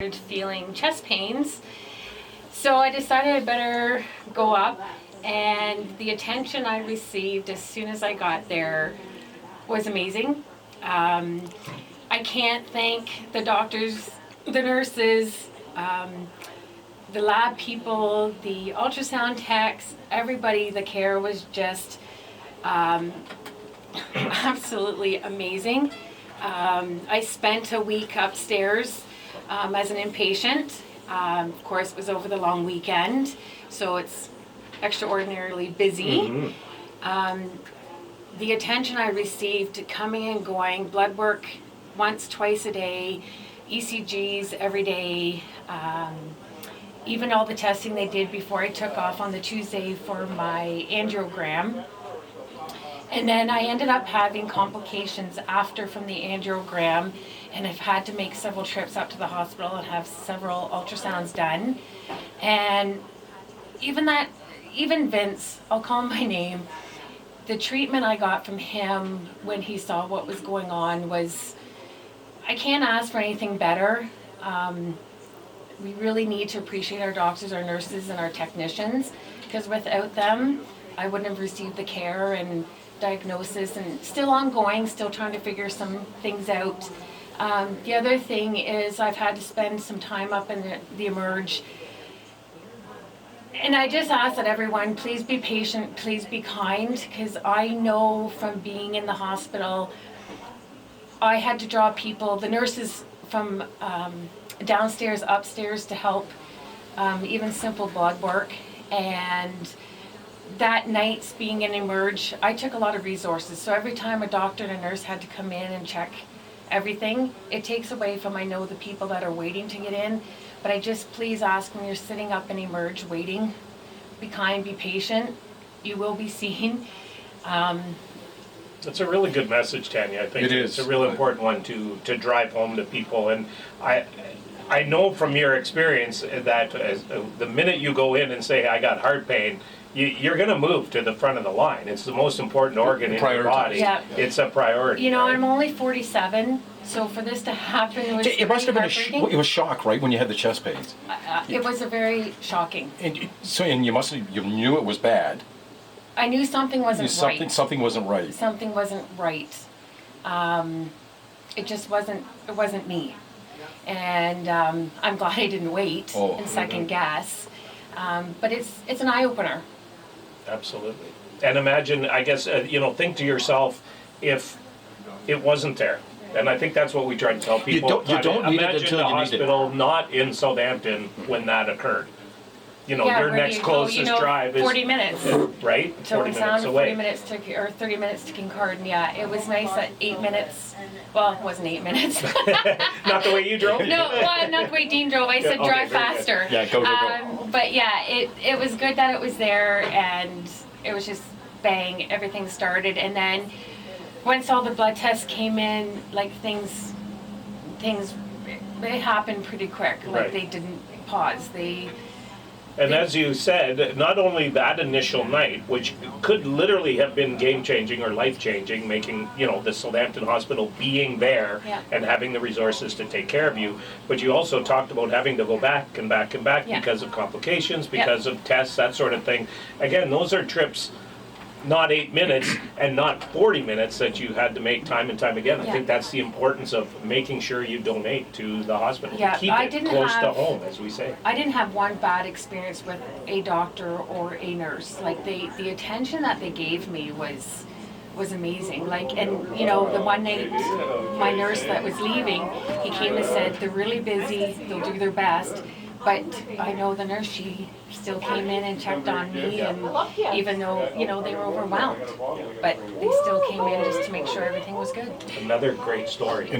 feeling chest pains, so I decided I better go up, and the attention I received as soon as I got there was amazing. I can't thank the doctors, the nurses, the lab people, the ultrasound techs, everybody. The care was just absolutely amazing. I spent a week upstairs as an inpatient. Of course, it was over the long weekend, so it's extraordinarily busy. The attention I received coming and going, blood work once, twice a day, ECGs every day, even all the testing they did before I took off on the Tuesday for my angiogram. And then I ended up having complications after from the angiogram, and I've had to make several trips up to the hospital and have several ultrasounds done. And even Vince, I'll call him by name, the treatment I got from him when he saw what was going on was, I can't ask for anything better. We really need to appreciate our doctors, our nurses, and our technicians, because without them, I wouldn't have received the care and diagnosis, and still ongoing, still trying to figure some things out. The other thing is I've had to spend some time up in the Emerge, and I just ask that everyone please be patient, please be kind, because I know from being in the hospital, I had to draw people, the nurses from downstairs, upstairs to help, even simple blood work. And that night, being in Emerge, I took a lot of resources. So every time a doctor and a nurse had to come in and check everything, it takes away from, I know, the people that are waiting to get in. But I just please ask, when you're sitting up in Emerge waiting, be kind, be patient. You will be seen. It's a really good message, Tanya. I think it is. It's a real important one to drive home to people. And I know from your experience that the minute you go in and say, I got heart pain, you're going to move to the front of the line. It's the most important organ in your body. Yeah. It's a priority. You know, right? I'm only 47, so for this to happen, it was It must have been heartbreaking. it was shock, right, when you had the chest pains. It was a very shocking. And you knew it was bad. I knew something wasn't right. Something wasn't right. Something wasn't right. It just wasn't. It wasn't me. And I'm glad I didn't wait and second guess. But it's an eye opener. Absolutely. And imagine, I guess, think to yourself if it wasn't there. And I think that's what we try to tell people. You don't need it imagine until the you need it. Hospital not in Southampton when that occurred. Your where next do you closest go? drive is 40 minutes. Right? To 40 minutes Sound, away. 40 minutes to, or 30 minutes to Kincardine. Yeah, it was nice at 8 minutes. Well, it wasn't 8 minutes. Not the way you drove? No, well, not the way Dean drove. I said okay, drive very good. faster. Yeah, go. But yeah, it was good that it was there, and it was just bang, everything started. And then once all the blood tests came in, like things it happened pretty quick. Like Right. they didn't pause. And as you said, not only that initial night, which could literally have been game-changing or life-changing, making, the Southampton Hospital being there Yeah. and having the resources to take care of you, but you also talked about having to go back and back and back Yeah. because of complications, because of tests, that sort of thing. Again, those are trips, not 8 minutes and not 40 minutes that you had to make time and time again. I Yeah. think that's the importance of making sure you donate to the hospital. Yeah, Keep I it didn't close to have- home, as we say. I didn't have one bad experience with a doctor or a nurse. Like the attention that they gave me was amazing. Like, and the one night my nurse that was leaving, he came and said they're really busy, they'll do their best. But I know the nurse, she still came in and checked on me, and even though, they were overwhelmed, but they still came in just to make sure everything was good. Another great story. And